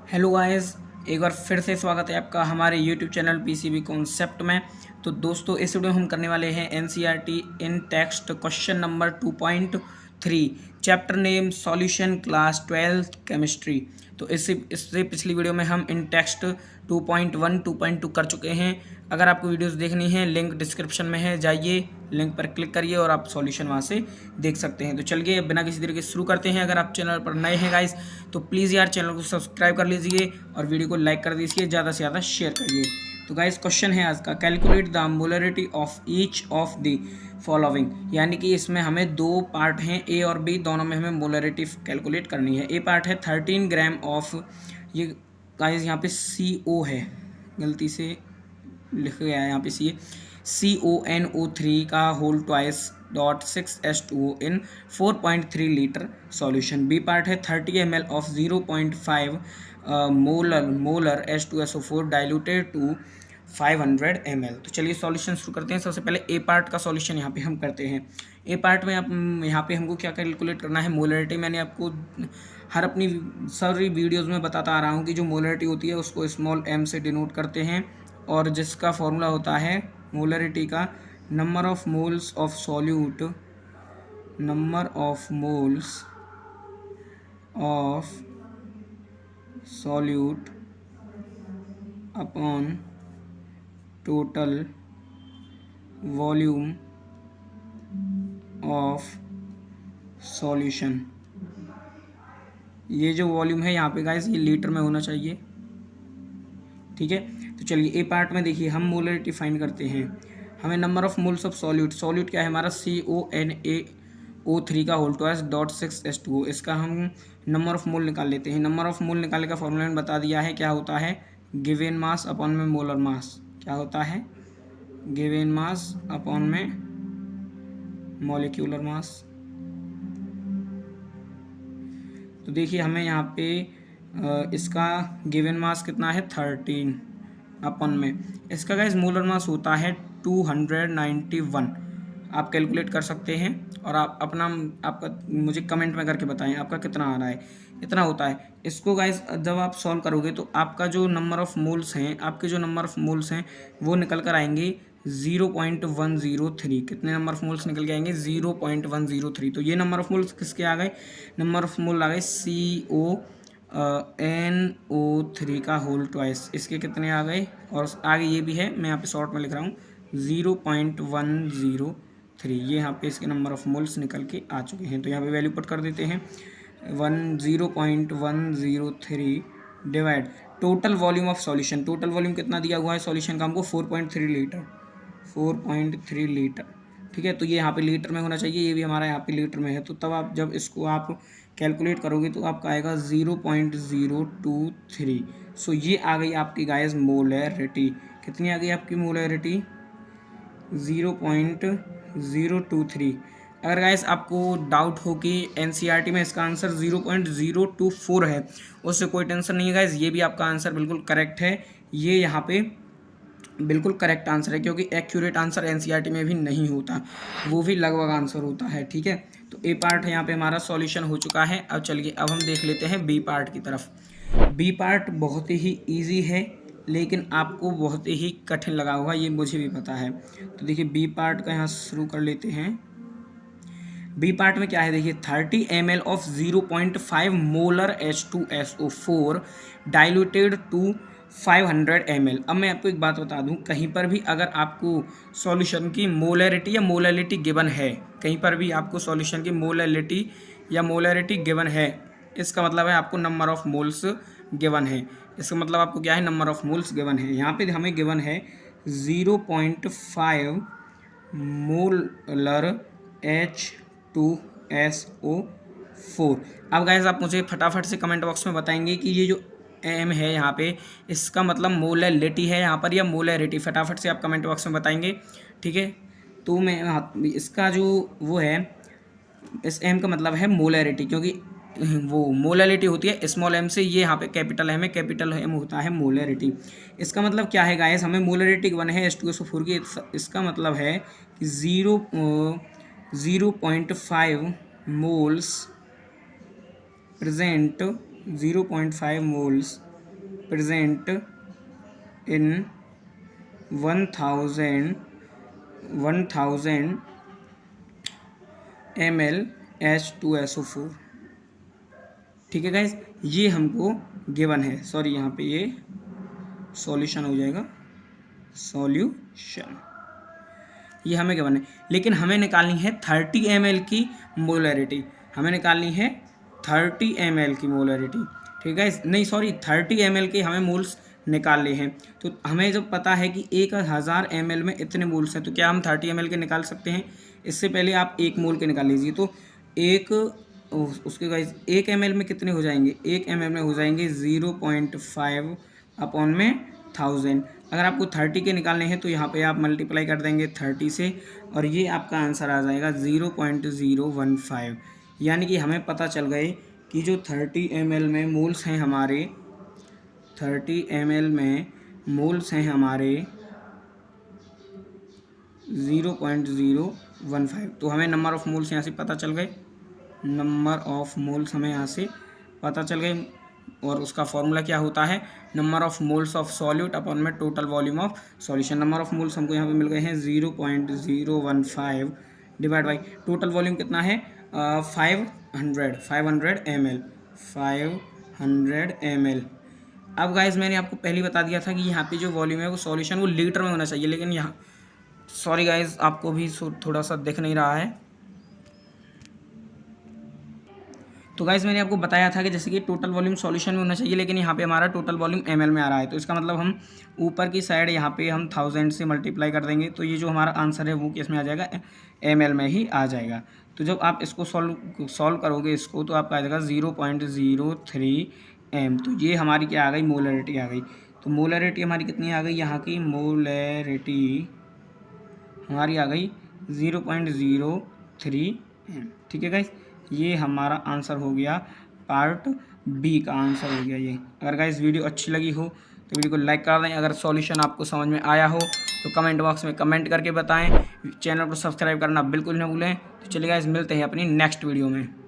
Hello guys, एक बार फिर से स्वागत है आपका हमारे यूट्यूब चैनल पीसीबी कॉन्सेप्ट में। तो दोस्तों, इस वीडियो में हम करने वाले हैं NCERT in text question number 2.3 chapter name solution class 12 chemistry. तो इससे पिछली वीडियो में हम इन टेक्स्ट 2.1 2.2 कर चुके हैं। अगर आपको वीडियोस देखनी है लिंक डिस्क्रिप्शन में है, जाइए लिंक पर क्लिक करिए और आप सॉल्यूशन वहाँ से देख सकते हैं। तो चलिए बिना किसी तरीके शुरू करते हैं। अगर आप चैनल पर नए हैं गाइस तो प्लीज़ यार चैनल को सब्सक्राइब कर लीजिए और वीडियो को लाइक कर दीजिए, ज़्यादा से ज़्यादा शेयर करिए। तो गाइस क्वेश्चन है आज का, calculate the molarity of each of the following. यानी कि इसमें हमें दो पार्ट हैं, ए और बी, दोनों में हमें मोलरिटी कैलकुलेट करनी है। ए पार्ट है 13 ग्राम ऑफ, ये गाइस यहाँ पे CO है, गलती से लिख गया है यहाँ पे CONO3 का whole twice dot 6H2O in 4.3 litre solution. B part है 30 ml of 0.5 molar H2SO4 diluted to 500 ml। तो चलिए सॉल्यूशन शुरू करते हैं। सबसे पहले ए पार्ट का सॉल्यूशन यहाँ पे हम करते हैं। ए पार्ट में आप यहाँ पे हमको क्या कैलकुलेट करना है, मोलरिटी। मैंने आपको हर अपनी सारी वीडियोज़ में बताता आ रहा हूँ कि जो मोलरिटी होती है उसको स्मॉल m से डिनोट करते हैं, और जिसका फॉर्मूला होता है मोलरिटी का number of moles of solute, number of moles of solute upon total volume of solution. ये जो वॉल्यूम है यहाँ पे गाइस ये लीटर में होना चाहिए, ठीक है। तो चलिए ए पार्ट में देखिए हम मोलरिटी फाइंड करते हैं। हमें number of moles of solute क्या है हमारा CONaO3 का होल ट्वाइस डॉट 6H2O, इसका हम नंबर ऑफ मोल निकाल लेते हैं। नंबर ऑफ मोल निकालने का फॉर्मूला मैंने बता दिया है, क्या होता है गिवन मास अपॉन में मोलर मास। क्या होता है गिवन मास अपॉन में मॉलिक्यूलर मास। तो देखिए हमें यहाँ पे इसका गिवन मास कितना है 13 अपन में, इसका गाइस मोलर मास होता है 291। आप कैलकुलेट कर सकते हैं और आप अपना आपका मुझे कमेंट में करके बताएं आपका कितना आ रहा है। इतना होता है। इसको गाइस जब आप सॉल्व करोगे तो आपका जो नंबर ऑफ मोल्स हैं, आपके जो नंबर ऑफ मोल्स हैं वो निकल कर आएंगे 0.103। कितने नंबर ऑफ मोल्स निकल के आएंगे 0.103। तो ये नंबर ऑफ मोल्स किसके आ गए, नंबर ऑफ मोल आ गए CONO3 का होल ट्वाइस, इसके कितने आ गए, और आगे ये भी है, मैं यहाँ पे शॉर्ट में लिख रहा हूँ 0.103। ये यहाँ पे इसके नंबर ऑफ मोल्स निकल के आ चुके हैं। तो यहाँ पे वैल्यू पुट कर देते हैं 0.103 divide total volume of solution. Total volume कितना दिया हुआ है सॉल्यूशन का हमको 4.3 लीटर, 4.3 लीटर, ठीक है। तो ये यहाँ पे लीटर में होना चाहिए, ये भी हमारा यहाँ पे लीटर में है। तो तब आप जब इसको आप कैलकुलेट करोगे तो आपका आएगा 0.023। सो ये आ गई आपकी गाइस मोलरिटी। कितनी आ गई आपकी मोलरिटी 0.023। अगर गाइस आपको डाउट हो कि एनसीईआरटी में इसका आंसर 0.024 है, उससे कोई टेंशन नहीं है गाइस, ये भी आपका आंसर बिल्कुल करेक्ट है। ये यहाँ पे बिल्कुल करेक्ट आंसर है, क्योंकि एक्यूरेट आंसर एनसीईआरटी में भी नहीं होता, वो भी लगभग आंसर होता है, ठीक है। तो ए पार्ट है यहाँ पे हमारा सॉल्यूशन हो चुका है। अब चलिए अब हम देख लेते हैं बी पार्ट की तरफ। बी पार्ट बहुत ही ईजी है लेकिन आपको बहुत ही कठिन लगा होगा, ये मुझे भी पता है। तो देखिए बी पार्ट का यहाँ शुरू कर लेते हैं। बी पार्ट में क्या है देखिए 30 ml of 0.5 molar H2SO4 diluted to 500 ml। अब मैं आपको एक बात बता दूं, कहीं पर भी अगर आपको सॉल्यूशन की मोलरिटी या मोलरिटी गिवन है, कहीं पर भी आपको सॉल्यूशन की मोलरिटी या मोलरिटी गिवन है, इसका मतलब है आपको नंबर ऑफ मोल्स गिवन है। इसका मतलब आपको क्या है, नंबर ऑफ मोल्स गिवन है। यहाँ पे हमें गिवन है 0.5 मोलर H2SO4। अब गाइस आप मुझे फटाफट से कमेंट बॉक्स में बताएंगे कि ये जो एम है यहाँ पे इसका मतलब मोलरिटी है यहाँ पर या मोलरिटी, फटाफट से आप कमेंट बॉक्स में बताएंगे, ठीक है। तो मैं इसका जो वो है, इस एम का मतलब है मोलरिटी, क्योंकि वो मोलरिटी होती है स्मॉल एम से, ये यहाँ पे कैपिटल एम है, कैपिटल एम होता है मोलरिटी। इसका मतलब क्या है गाइस, हमें मोलरिटी वन है H2SO4 की, इसका मतलब है कि 0.5 moles present, 0.5 moles present in 1000 ml H2SO4। ठीक है गाइस, ये हमको गिवन है, सॉरी यहाँ पे ये सॉल्यूशन हो जाएगा, सॉल्यूशन ये हमें गिवन है। लेकिन हमें निकालनी है 30 ml की मोलरिटी, हमें निकालनी है 30 ml की मोलरिटी। ठीक है, नहीं सॉरी 30 ml के हमें मोल्स निकालने हैं। तो हमें जब पता है कि 1000 ml में इतने मोल्स हैं, तो क्या हम 30 ml के निकाल सकते हैं? इससे पहले आप 1 मोल के निकाल लीजिए। तो उसके गाइस 1 ml में कितने हो जाएंगे? 1 ml में हो जाएंगे 0.5 अपॉन में 1000। अगर आपको 30 के निकालने हैं तो यहाँ पे आप मल्टीप्लाई कर देंगे 30 से, और ये आपका आंसर आ जाएगा 0.015। यानी कि हमें पता चल गए कि जो 30 ml में मोल्स हैं हमारे, 30 ml में मोल्स हैं हमारे 0.015। तो हमें नंबर ऑफ़ मोल्स यहाँ से पता चल गए, नंबर ऑफ़ मोल्स हमें यहाँ से पता चल गए। और उसका फॉर्मूला क्या होता है? Number of moles of solute upon में total volume of solution. Number of moles हमको यहाँ पे मिल गए हैं 0.015 डिवाइड बाई टोटल वॉल्यूम कितना है? 500 ml, 500 ml। अब गाइस मैंने आपको पहले बता दिया था कि यहाँ पे जो वॉल्यूम है वो सॉल्यूशन वो लीटर में होना चाहिए, लेकिन यहाँ सॉरी गाइस आपको भी थोड़ा सा दिख नहीं रहा है। तो गाइस मैंने आपको बताया था कि जैसे कि टोटल वॉल्यूम सॉल्यूशन में होना चाहिए, लेकिन यहाँ पे हमारा टोटल वॉल्यूम ml में आ रहा है। तो इसका मतलब हम ऊपर की साइड यहाँ पे हम 1000 से मल्टीप्लाई कर देंगे, तो ये जो हमारा आंसर है वो किस में आ जाएगा? ml में ही आ जाएगा। तो जब आप इसको सॉल्व करोगे इसको, तो आपका आ जाएगा 0.03 m। तो ये हमारी क्या आ गई? मोलरिटी आ गई। तो मोलरिटी हमारी कितनी आ गई? यहाँ की मोलरिटी हमारी आ गई 0.03 m। ठीक है गाइस, ये हमारा आंसर हो गया, पार्ट बी का आंसर हो गया ये। अगर गाइस वीडियो अच्छी लगी हो तो वीडियो को लाइक कर दें। अगर सॉल्यूशन आपको समझ में आया हो तो कमेंट बॉक्स में कमेंट करके बताएं। चैनल को सब्सक्राइब करना बिल्कुल ना भूलें। तो चलिए गाइस मिलते हैं अपनी नेक्स्ट वीडियो में।